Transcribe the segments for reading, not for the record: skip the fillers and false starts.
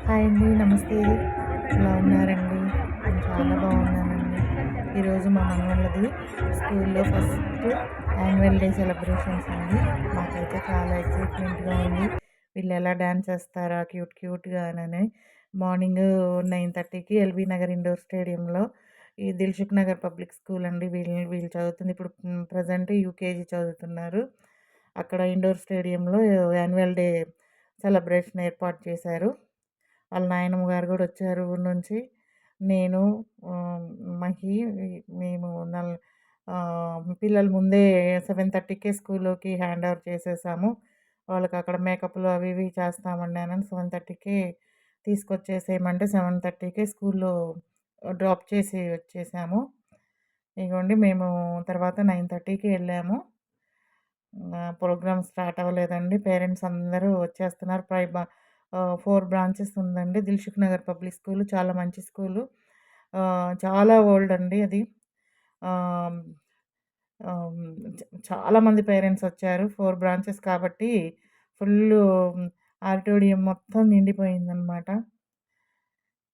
Hi అండి. నమస్తే. ఎలా ఉన్నారండి? నేను చాలా బాగున్నానండి. ఈరోజు మా మనవళ్ళది స్కూల్‌లో ఫస్ట్ యాన్యువల్ డే సెలబ్రేషన్స్ అండి. మాకైతే చాలా ఎక్సైట్‌మెంట్‌గా ఉంది. వీళ్ళెలా డాన్స్ ఏస్తారా క్యూట్‌గానని. మార్నింగు 9:30కి ఎల్బీ నగర్ ఇండోర్ స్టేడియంలో ఈ దిల్సుఖ్ నగర్ పబ్లిక్ స్కూల్ అండి. వీళ్ళు వీళ్ళు చదువుతుంది ఇప్పుడు ప్రెజెంట్ యూకేజీ చదువుతున్నారు. అక్కడ ఇండోర్ స్టేడియంలో యాన్యువల్ డే సెలబ్రేషన్ ఏర్పాటు చేశారు. వాళ్ళ నాయనమ్మ గారు గూడా వచ్చారు ఊరు నుంచి. నేను ఆహ్, మహి మేము పిల్లలు ముందే 7:30కే స్కూల్‌లోకి హ్యాండ్ ఓవర్ చేసేసాము. వాళ్ళకక్కడ మేకప్‌లు అవి ఇవి చేస్తామన్నానని 7:30కే తీసుకొచ్చేసేయమంటే 7:30కే స్కూల్‌లో డ్రాప్ చేసి వచ్చేసాము. ఇగోండి మేము తర్వాత 9:30కి ఎళ్ళాము. ప్రోగ్రామ్ స్టార్ట్ అవ్వలేదండి. పేరెంట్స్ అందరూ వచ్చేస్తున్నారు. 4 బ్రాంచెస్ ఉందండి. దిల్సుఖ్ నగర్ పబ్లిక్ స్కూలు చాలా మంచి స్కూలు. చాలా ఓల్డ్ అండి అది. ఆహ్, ఆహ్, చాలా మంది పేరెంట్స్ వచ్చారు. 4 బ్రాంచెస్ కాబట్టి ఫుల్లు ఆడిటోరియం మొత్తం నిండిపోయిందనమాట.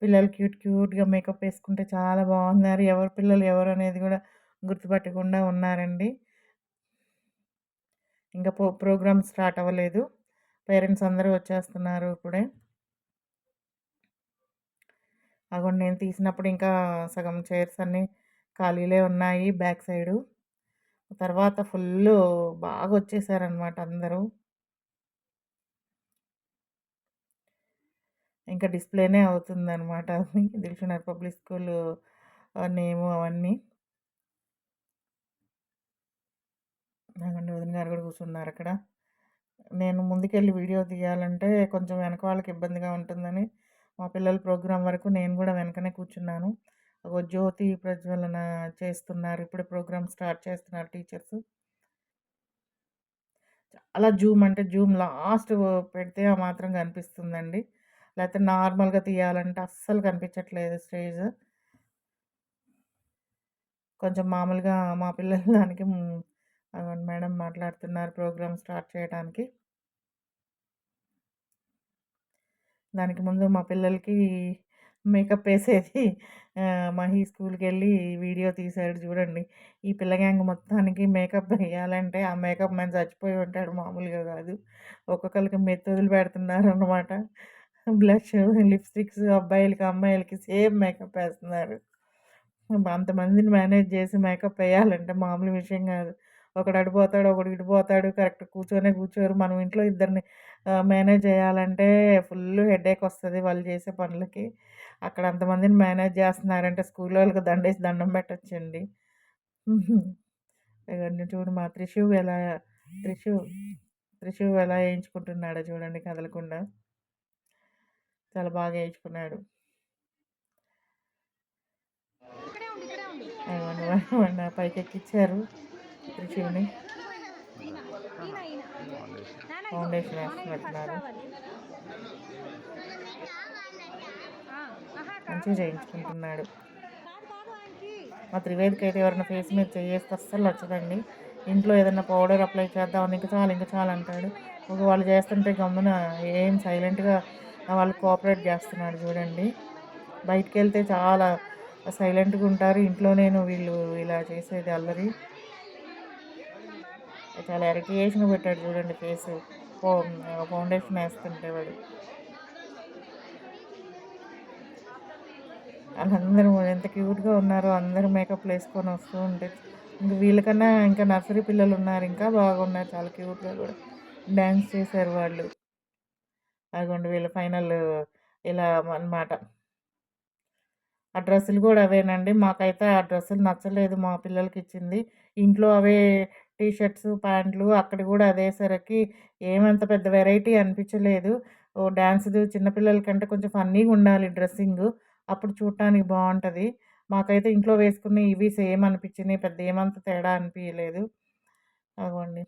పిల్లలు క్యూట్‌గా మేకప్ ఏసుకుంటే చాలా బాగున్నారు. ఎవరి పిల్లలు ఎవరనేది గూడా గుర్తుపట్టకుండా ఉన్నారండి. ఇంకా ప్రోగ్రామ్ స్టార్ట్ అవ్వలేదు. పేరెంట్స్ అందరూ వచ్చేస్తున్నారు ఇప్పుడే. అగోండి నేను తీసినప్పుడు ఇంకా సగం చైర్స్ అన్నీ ఖాళీలే ఉన్నాయి బ్యాక్ సైడు. తర్వాత ఫుల్లు బాగొచ్చేసారనమాట అందరూ. ఇంకా డిస్‌ప్లేనే అవుతుందనమాట అది. దిల్సుఖ్‌నగర్ పబ్లిక్ స్కూలు నేము అవన్నీ. అగోండి వదిన గారు గూడా కూర్చున్నారక్కడ. నేను ముందుకెళ్ళి వీడియో తీయాలంటే కొంచెం వెనక వాళ్ళకి ఇబ్బందిగా ఉంటుందని, మా పిల్లల ప్రోగ్రామ్ వరకు నేను గూడా వెనకనే కూర్చున్నాను. జ్యోతి ప్రజ్వలన చేస్తున్నారు. ఇప్పుడే ప్రోగ్రామ్ స్టార్ట్ చేస్తున్నారు టీచర్స్. చాలా జూమ్ అంటే జూమ్ లాస్ట్ పెడితే ఆ మాత్రం కనిపిస్తుందండి. లేతే నార్మల్‌గా తీయాలంటే అస్సలు కనిపించట్లేదు స్టేజ్. కొంచెం మామూలుగా మా పిల్లల దానికి అగోండి మేడం మాట్లాడుతున్నారు ప్రోగ్రామ్ స్టార్ట్ చేయడానికి. దానికి ముందు మా పిల్లలకి మేకప్ ఏసేది మహి స్కూల్‌కెళ్ళి వీడియో తీసాడు చూడండి. ఈ పిల్ల గ్యాంగ్ మొత్తానికి మేకప్ ఎయ్యాలంటే ఆ మేకప్ మ్యాన్ చచ్చిపోయి ఉంటాడు మామూలుగా గాదు. ఒక్కొక్కళ్ళకి మెత్తొదులు పెడుతున్నారనమాట. బ్లష్, లిప్‌స్టిక్స్ అబ్బాయిలకి, అమ్మాయిలకి సేమ్ మేకప్ ఏస్తున్నారు. అంతమందిని మేనేజ్ చేసి మేకప్ ఎయ్యాలంటే మామూలు విషయం గాదు. ఒకడు అటు పోతాడు, ఒకడు ఇటు పోతాడు. కరెక్ట్ కూర్చొనే కూర్చోరు. మనం ఇంట్లో ఇద్దరిని మేనేజ్ చేయాలంటే ఫుల్లు హెడేక్ వస్తది వాళ్ళు చేసే పనులకి. అక్కడ అంతమందిని మేనేజ్ చేస్తున్నారంటే స్కూలోళ్ళకి దండేసి దండం పెట్టొచ్చండి. ఇగోండి చూడు మా త్రిషు, త్రిషు ఎలా ఏయించుకుంటున్నాడో చూడండి కదలకుండా. చాలా బాగా ఏయించుకున్నాడు. అదిగోండి వాడిని పైకెక్కిచ్చారు త్రిషుని. ఫౌండేషన్ ఏస్తున్నట్టున్నారు. మంచిగా చేయించుకుంటున్నాడు. మా త్రివేదికైతే ఎవరైనా ఫేస్ మీద చెయ్యేస్తే అస్సలు నచ్చదండి. ఇంట్లో ఏదన్నా పౌడర్ అప్లై చేద్దామని ఇంక చాలు అంటాడు. వాళ్ళు చేస్తుంటే గమ్మున ఏం సైలెంట్‌గా వాళ్ళు కోఆపరేట్ చేస్తున్నాడు చూడండి. బయటికెళ్తే చాలా సైలెంట్‌గా ఉంటారు. ఇంట్లోనేమో వీళ్ళు ఇలా చేసేది అల్లరి. చాలా ఇరిటేషన్‌గా పెట్టాడు చూడండి ఫేసు. ఫౌండేషన్ ఏస్తుంటే వాడు. ఆళ్ళందరూ ఎంత క్యూట్‌గా ఉన్నారో అందరూ మేకప్‌లేసుకొని వస్తూ ఉంటే, ఇంక వీళ్ళకన్నా ఇంకా నర్సరీ పిల్లలున్నారు. ఇంకా బాగున్నారు చాలా క్యూట్‌గా గూడా. డాన్స్ చేశారు వాళ్ళు. అదిగోండి వీళ్ళ ఫైనల్ ఇలా అనమాట. ఆ డ్రెస్సులు గూడా అవేనండి. మాకైతే ఆ డ్రెస్సులు నచ్చలేదు మా పిల్లలకిచ్చింది. ఇంట్లో అవే టీ షర్ట్స్, ప్యాంట్లు అక్కడ గూడా అదేసరికి ఏమంత పెద్ద వెరైటీ అనిపించలేదు. డాన్స్‌ది చిన్న పిల్లల కంటే కొంచెం ఫన్నీగుండాలి డ్రెస్సింగు. అప్పుడు చూడటానికి బావుంటది. మాకైతే ఇంట్లో వేసుకున్నయి ఇవి సేమ్ అనిపించినియి. పెద్ద ఏమంత తేడా అనిపియలేదు. అగోండి.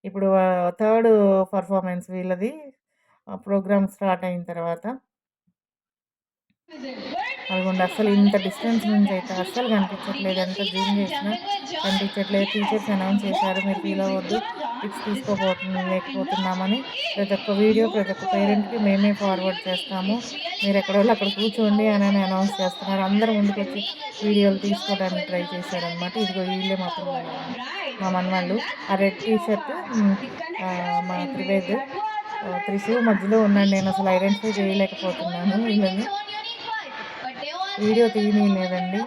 ఇప్పుడు థర్డ్ పెర్ఫార్మన్స్ వీళ్ళది. ప్రోగ్రామ్ స్టార్ట్ అయిన తర్వాత. అదిగోండి అస్సలు ఇంత డిస్టెన్స్ నుంచి అయితే అస్సలు కనిపించట్లేదు. ఎంత జూమ్ చేసినా కనిపించట్లేదు. టీచర్స్ అనౌన్స్ చేశారు, మీరు ఫీల్ అవ్వద్దు, పిక్స్ లేకపోతున్నామని. ప్రతి ఒక్క వీడియో ప్రతి ఒక్క పేరెంట్‌కి మేమే ఫార్వర్డ్ చేస్తాము. మీరు ఎక్కడోళ్ళు అక్కడ కూర్చోండి అని అనౌన్స్ చేస్తున్నారు. అందరూ ముందుకొచ్చి వీడియోలు తీసుకోవడానికి ట్రై చేశారనమాట. ఇదిగో వీళ్ళే మా పిల్లలండి. మా మనవళ్ళు. ఆ రెడ్ టీ షర్ట్ మా త్రివేద్. త్రిషు మధ్యలో ఉన్నాడు. నేనసలు ఐడెంటిఫై చేయలేకపోతున్నాను వీళ్ళని. వీడియో తీయనీయలేదండి.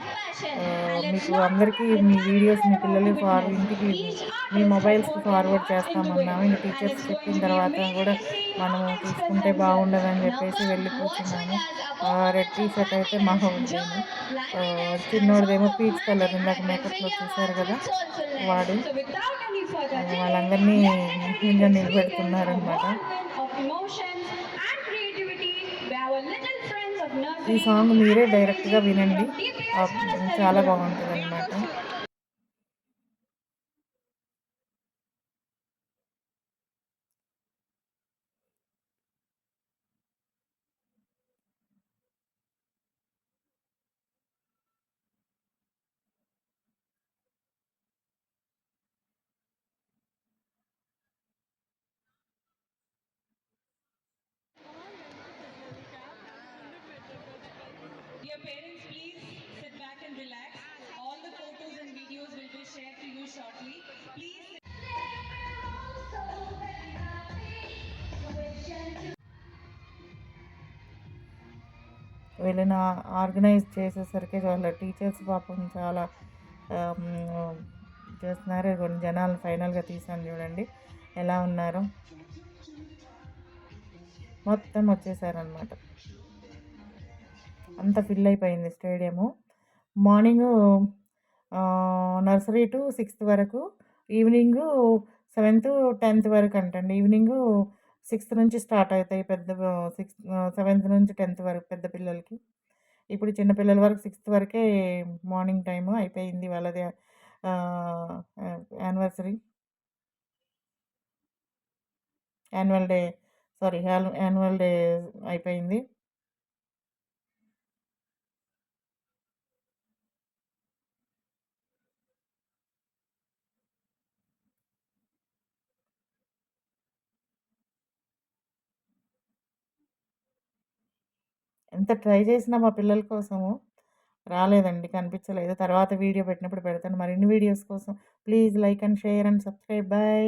మీకు అందరికీ మీ వీడియోస్ మీ పిల్లలు ఇంటికి మీ మొబైల్స్‌కి ఫార్వర్డ్ చేస్తామన్నాము. ఇంక టీచర్స్ చెప్పిన తర్వాత గూడా మనము తీసుకుంటే బాగుండదని జెప్పేసి వెళ్ళి కూర్చున్నాను. రెడ్ టీ షర్ట్ అయితే మా వోడిదేను. చిన్నోడిదేమో పీచ్ కలర్, ఇందాక మేకప్‌లో చూసారు గదా! వాడు. వాళ్ళందరినీ ఇలా నిలబెడుతున్నారనమాట. ఈ సాంగ్ మీరే డైరెక్ట్‌గా వినండి. చాలా బాగుంటదనమాట. Dear parents, please sit back and relax. All the photos and videos will be shared to you shortly. Please. వీళ్ళని ఆర్గనైజ్ చేసేసరికి వాళ్ళ టీచర్స్ పాపం చాలా హ్మ్, చేస్తున్నారు. కొన్ని జనాలు ఫైనల్‌గా తీసాను చూడండి ఎలా ఉన్నారో. మొత్తం వచ్చేసారనమాట. అంత ఫిల్ అయిపోయింది స్టేడియము. మార్నింగు నర్సరీ టు 6థ్ వరకు, ఈవినింగు 7థ్, 10థ్ వరకంటండి. ఈవినింగు 6థ్ నుంచి స్టార్ట్ అవుతాయి పెద్ద 7థ్ నుంచి 10థ్ వరకు పెద్ద పిల్లలకి. ఇప్పుడు చిన్న పిల్లల వరకు 6థ్ వరకే మార్నింగ్ టైము అయిపోయింది వాళ్ళది. ఆహ్, anniversary, annual day, sorry annual day అయిపోయింది. ఎంత ట్రై చేసినా మా పిల్లల కోసము రాలేదండి. కనిపించలేదు. తర్వాత వీడియో పెట్టినప్పుడు పెడతాను. మరిన్ని వీడియోస్ కోసం please like and share and subscribe. By.